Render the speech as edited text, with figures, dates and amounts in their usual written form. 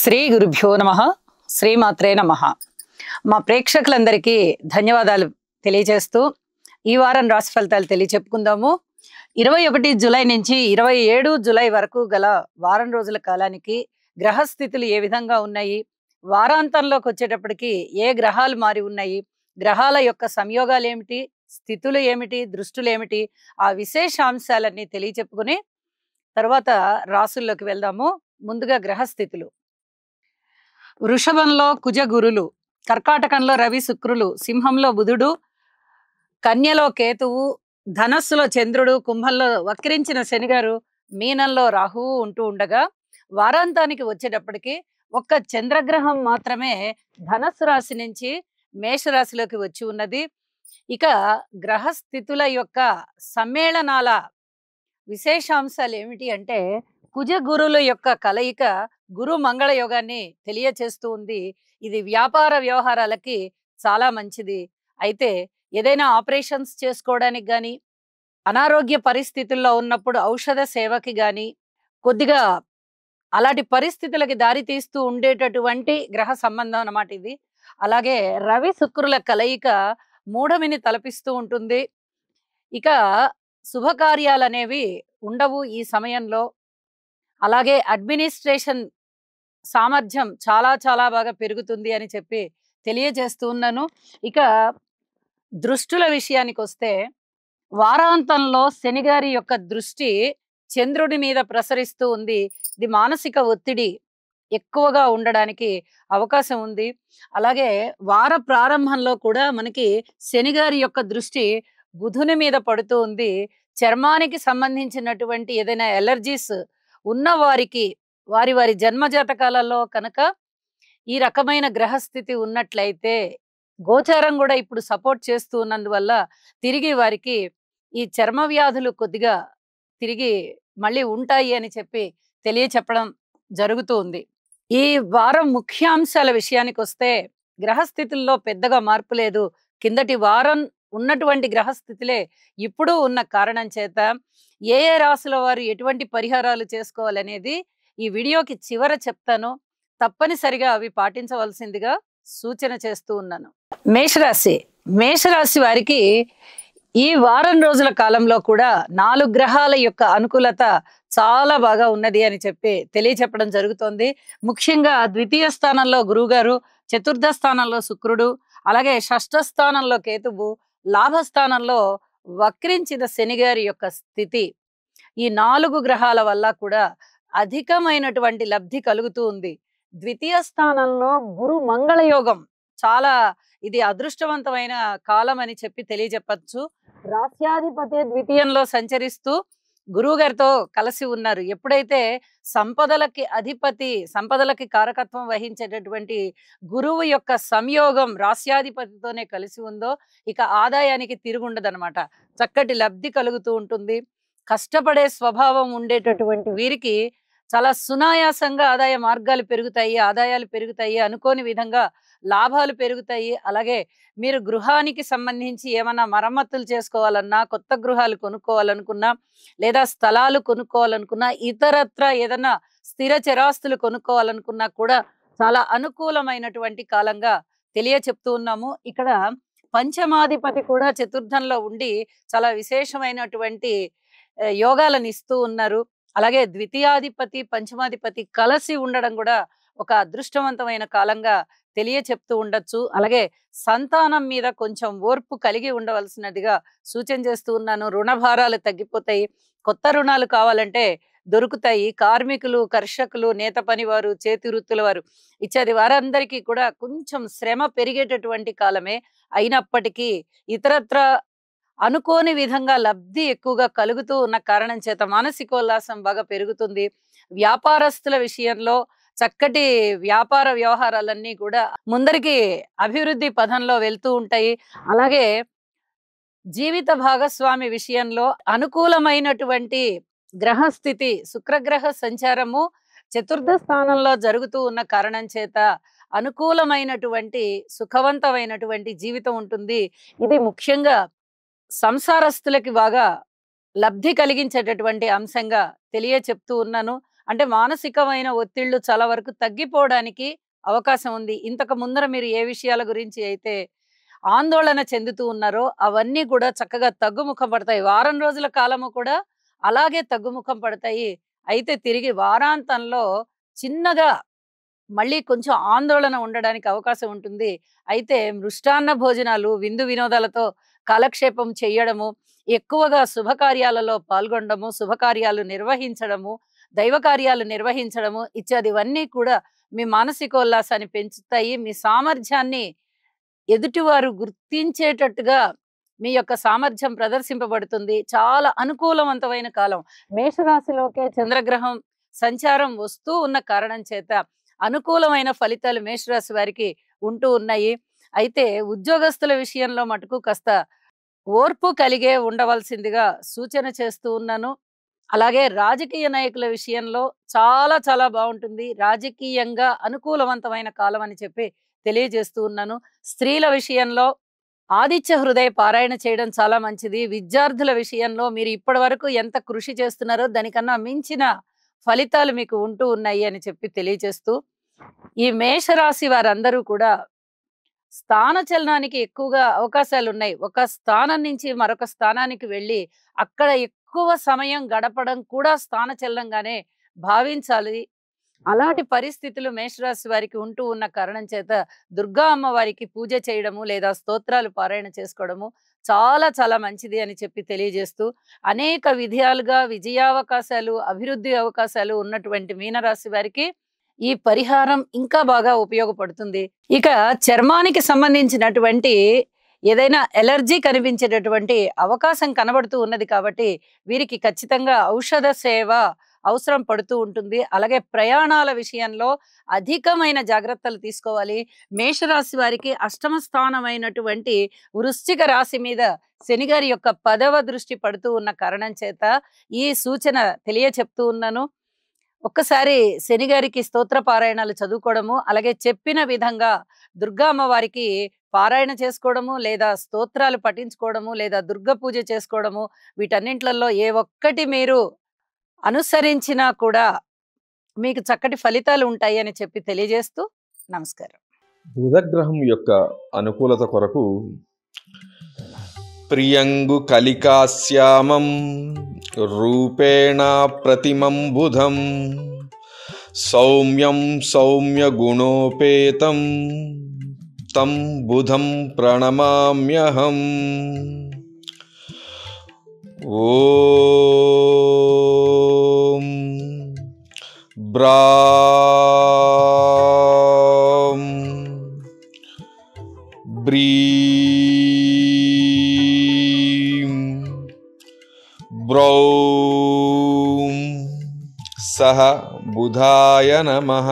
శ్రీ గురుభ్యో నమః. శ్రీమాత్రే నమః. మా ప్రేక్షకులందరికీ ధన్యవాదాలు తెలియజేస్తూ ఈ వారం రాశి ఫలితాలు తెలియచెప్పుకుందాము. 21 జూలై నుంచి 27 జూలై వరకు గల వారం రోజుల కాలానికి గ్రహస్థితులు ఏ విధంగా ఉన్నాయి, వారాంతంలోకి వచ్చేటప్పటికి ఏ గ్రహాలు మారి ఉన్నాయి, గ్రహాల యొక్క సంయోగాలు ఏమిటి, స్థితులు ఏమిటి, దృష్టులు ఏమిటి, ఆ విశేషాంశాలన్నీ తెలియచెప్పుకుని తర్వాత రాసుల్లోకి వెళ్దాము. ముందుగా గ్రహస్థితులు. వృషభంలో కుజ గురులు, కర్కాటకంలో రవి శుక్రులు, సింహంలో బుధుడు, కన్యలో కేతువు, ధనస్సులో చంద్రుడు, కుంభంలో వక్రించిన శనిగారు, మీనంలో రాహువు ఉంటూ ఉండగా వారాంతానికి వచ్చేటప్పటికి ఒక్క చంద్రగ్రహం మాత్రమే ధనస్సు రాశి నుంచి మేషరాశిలోకి వచ్చి ఉన్నది. ఇక గ్రహస్థితుల యొక్క సమ్మేళనాల విశేషాంశాలు ఏమిటి అంటే కుజ గురుల యొక్క కలయిక గురు మంగళ యోగాన్ని తెలియచేస్తూ ఉంది. ఇది వ్యాపార వ్యవహారాలకి చాలా మంచిది. అయితే ఏదైనా ఆపరేషన్స్ చేసుకోవడానికి కానీ, అనారోగ్య పరిస్థితుల్లో ఉన్నప్పుడు ఔషధ సేవకి కానీ, కొద్దిగా అలాంటి పరిస్థితులకి దారి తీస్తూ ఉండేటటువంటి గ్రహ సంబంధం అన్నమాట ఇది. అలాగే రవి శుక్రుల కలయిక మూఢమిని తలపిస్తూ ఉంటుంది. ఇక శుభకార్యాలు అనేవి ఉండవు ఈ సమయంలో. అలాగే అడ్మినిస్ట్రేషన్ సామర్థ్యం చాలా చాలా బాగా పెరుగుతుంది అని చెప్పి తెలియజేస్తూ ఉన్నాను. ఇక దృష్టుల విషయానికి వస్తే వారాంతంలో శనిగారి యొక్క దృష్టి చంద్రుడి మీద ప్రసరిస్తూ ఉంది. ఇది మానసిక ఒత్తిడి ఎక్కువగా ఉండడానికి అవకాశం ఉంది. అలాగే వార ప్రారంభంలో కూడా మనకి శనిగారి యొక్క దృష్టి బుధుని మీద పడుతూ ఉంది. చర్మానికి సంబంధించినటువంటి ఏదైనా ఎలర్జీస్ ఉన్న వారికి వారి వారి జన్మజాతకాలలో కనుక ఈ రకమైన గ్రహస్థితి ఉన్నట్లయితే, గోచారం కూడా ఇప్పుడు సపోర్ట్ చేస్తూ ఉన్నందువల్ల తిరిగి వారికి ఈ చర్మ వ్యాధులు కొద్దిగా తిరిగి మళ్ళీ ఉంటాయి అని చెప్పి తెలియచెప్పడం జరుగుతూ ఉంది. ఈ వారం ముఖ్యాంశాల విషయానికి వస్తే గ్రహస్థితుల్లో పెద్దగా మార్పు లేదు. కిందటి వారం ఉన్నటువంటి గ్రహస్థితులే ఇప్పుడు ఉన్న కారణం చేత ఏ ఏ రాశుల వారు ఎటువంటి పరిహారాలు చేసుకోవాలనేది ఈ వీడియోకి చివర చెప్తాను. తప్పనిసరిగా అవి పాటించవలసిందిగా సూచన చేస్తూ ఉన్నాను. మేషరాశి వారికి ఈ వారం రోజుల కాలంలో కూడా 4 గ్రహాల యొక్క అనుకూలత చాలా బాగా ఉన్నది అని చెప్పి తెలియచెప్పడం జరుగుతోంది. ముఖ్యంగా ద్వితీయ స్థానంలో గురువుగారు, చతుర్థ స్థానంలో శుక్రుడు, అలాగే షష్ఠ స్థానంలో కేతువు, లాభస్థానంలో వక్రించిన శనిగారి యొక్క స్థితి, ఈ 4 గ్రహాల వల్ల కూడా అధికమైనటువంటి లబ్ధి కలుగుతూ ఉంది. ద్వితీయ స్థానంలో గురు మంగళ యోగం చాలా, ఇది అదృష్టవంతమైన కాలం అని చెప్పి తెలియజెప్పచ్చు. రాస్యాధిపతి ద్వితీయంలో సంచరిస్తూ గురువు గారితో కలిసి ఉన్నారు. ఎప్పుడైతే సంపదలకి అధిపతి, సంపదలకి కారకత్వం వహించేటటువంటి గురువు యొక్క సంయోగం రాస్యాధిపతితోనే కలిసి ఉందో ఇక ఆదాయానికి తిరుగుండదనమాట. చక్కటి లబ్ధి కలుగుతూ ఉంటుంది. కష్టపడే స్వభావం ఉండేటటువంటి వీరికి చాలా సునాయాసంగా ఆదాయ మార్గాలు పెరుగుతాయి, ఆదాయాలు పెరుగుతాయి, అనుకోని విధంగా లాభాలు పెరుగుతాయి. అలాగే మీరు గృహానికి సంబంధించి ఏమన్నా మరమ్మతులు చేసుకోవాలన్నా, కొత్త గృహాలు కొనుక్కోవాలనుకున్నా, లేదా స్థలాలు కొనుక్కోవాలనుకున్నా, ఇతరత్ర ఏదన్నా స్థిర చరాస్తులు కొనుక్కోవాలనుకున్నా కూడా చాలా అనుకూలమైనటువంటి కాలంగా తెలియచెప్తూ ఉన్నాము. ఇక్కడ పంచమాధిపతి కూడా చతుర్థంలో ఉండి చాలా విశేషమైనటువంటి యోగాలను ఇస్తూ ఉన్నారు. అలాగే ద్వితీయాధిపతి పంచమాధిపతి కలిసి ఉండడం కూడా ఒక అదృష్టవంతమైన కాలంగా తెలియచెప్తూ ఉండొచ్చు. అలాగే సంతానం మీద కొంచెం ఓర్పు కలిగి ఉండవలసినదిగా సూచన చేస్తూ ఉన్నాను. రుణ భారాలు తగ్గిపోతాయి, కొత్త రుణాలు కావాలంటే దొరుకుతాయి. కార్మికులు, కర్షకులు, నేత పనివారు, చేతి వృత్తుల వారు ఇత్యాది వారందరికీ కూడా కొంచెం శ్రమ పెరిగేటటువంటి కాలమే. అయినప్పటికీ ఇతరత్ర అనుకోని విధంగా లబ్ధి ఎక్కువగా కలుగుతూ ఉన్న కారణం చేత మానసికోల్లాసం బాగా పెరుగుతుంది. వ్యాపారస్తుల విషయంలో చక్కటి వ్యాపార వ్యవహారాలన్నీ కూడా ముందరికి అభివృద్ధి పథంలో వెళ్తూ ఉంటాయి. అలాగే జీవిత భాగస్వామి విషయంలో అనుకూలమైనటువంటి గ్రహస్థితి, శుక్రగ్రహ సంచారము చతుర్థ స్థానంలో జరుగుతూ ఉన్న కారణం చేత అనుకూలమైనటువంటి సుఖవంతమైనటువంటి జీవితం ఉంటుంది. ఇది ముఖ్యంగా సంసారస్తులకి బాగా లబ్ధి కలిగించేటటువంటి అంశంగా తెలియచెప్తూ ఉన్నాను. అంటే మానసికమైన ఒత్తిళ్లు చాలా వరకు తగ్గిపోవడానికి అవకాశం ఉంది. ఇంతకు ముందర మీరు ఏ విషయాల గురించి అయితే ఆందోళన చెందుతూ ఉన్నారో అవన్నీ కూడా చక్కగా తగ్గుముఖం పడతాయి. వారం రోజుల కాలము కూడా అలాగే తగ్గుముఖం పడతాయి. అయితే తిరిగి వారాంతంలో చిన్నగా మళ్ళీ కొంచెం ఆందోళన ఉండడానికి అవకాశం ఉంటుంది. అయితే మృష్టాన్న భోజనాలు, విందు వినోదాలతో కాలక్షేపం చెయ్యడము, ఎక్కువగా శుభకార్యాలలో పాల్గొనడము, శుభకార్యాలు నిర్వహించడము, దైవ కార్యాలు నిర్వహించడము ఇత్యాదివన్నీ కూడా మీ మానసికోల్లాసాన్ని పెంచుతాయి. మీ సామర్థ్యాన్ని ఎదుటివారు గుర్తించేటట్టుగా మీ యొక్క సామర్థ్యం ప్రదర్శింపబడుతుంది. చాలా అనుకూలవంతమైన కాలం. మేషరాశిలోకే చంద్రగ్రహం సంచారం వస్తూ ఉన్న కారణం చేత అనుకూలమైన ఫలితాలు మేషరాశి వారికి ఉంటూ ఉన్నాయి. అయితే ఉద్యోగస్తుల విషయంలో మటుకు కాస్త ఓర్పు కలిగే ఉండవలసిందిగా సూచన చేస్తూ ఉన్నాను. అలాగే రాజకీయ నాయకుల విషయంలో చాలా చాలా బాగుంటుంది. రాజకీయంగా అనుకూలవంతమైన కాలం అని చెప్పి తెలియజేస్తూ ఉన్నాను. స్త్రీల విషయంలో ఆదిత్య హృదయ పారాయణ చేయడం చాలా మంచిది. విద్యార్థుల విషయంలో మీరు ఇప్పటి వరకు ఎంత కృషి చేస్తున్నారో దానికన్నా మించిన ఫలితాలు మీకు ఉంటూ ఉన్నాయి అని చెప్పి తెలియజేస్తూ, ఈ మేషరాశి వారందరూ కూడా స్థాన చలనానికి ఎక్కువగా అవకాశాలు ఉన్నాయి. ఒక స్థానం నుంచి మరొక స్థానానికి వెళ్ళి అక్కడ ఎక్కువ సమయం గడపడం కూడా స్థాన చలనంగానే భావించాలి. అలాంటి పరిస్థితులు మేషరాశి వారికి ఉంటూ ఉన్న కారణం చేత దుర్గా అమ్మవారికి పూజ చేయడము లేదా స్తోత్రాలు పారాయణ చేసుకోవడము చాలా చాలా మంచిది అని చెప్పి తెలియజేస్తూ, అనేక విధాలుగా విజయావకాశాలు, అభివృద్ధి అవకాశాలు ఉన్నటువంటి మీనరాశి వారికి ఈ పరిహారం ఇంకా బాగా ఉపయోగపడుతుంది. ఇక చర్మానికి సంబంధించినటువంటి ఏదైనా ఎలర్జీ కనిపించేటటువంటి అవకాశం కనబడుతూ ఉన్నది కాబట్టి వీరికి ఖచ్చితంగా ఔషధ సేవ అవసరం పడుతూ ఉంటుంది. అలాగే ప్రయాణాల విషయంలో అధికమైన జాగ్రత్తలు తీసుకోవాలి. మేషరాశి వారికి అష్టమ స్థానమైనటువంటి వృశ్చిక రాశి మీద శనిగారి యొక్క 10వ దృష్టి పడుతూ ఉన్న కారణం చేత ఈ సూచన తెలియచెప్తూ ఉన్నాను. ఒక్కసారి శనిగారికి స్తోత్ర పారాయణాలు చదువుకోవడము, అలాగే చెప్పిన విధంగా దుర్గా అమ్మవారికి పారాయణ చేసుకోవడము, లేదా స్తోత్రాలు పఠించుకోవడము, లేదా దుర్గ పూజ చేసుకోవడము, వీటన్నింటిలో ఏ ఒక్కటి మీరు అనుసరించినా కూడా మీకు చక్కటి ఫలితాలు ఉంటాయి అని చెప్పి తెలియజేస్తూ నమస్కారం. బుధగ్రహం యొక్క అనుకూలత కొరకు ప్రియంగు కలికాశ్యామం రూపేణ ప్రతిమం బుధం సౌమ్యం సౌమ్య గుణోపేతం తం బుధం ప్రణమామ్యహం. ఓం బ్రాం బ్రీం బ్రౌం సహ బుధాయ నమః.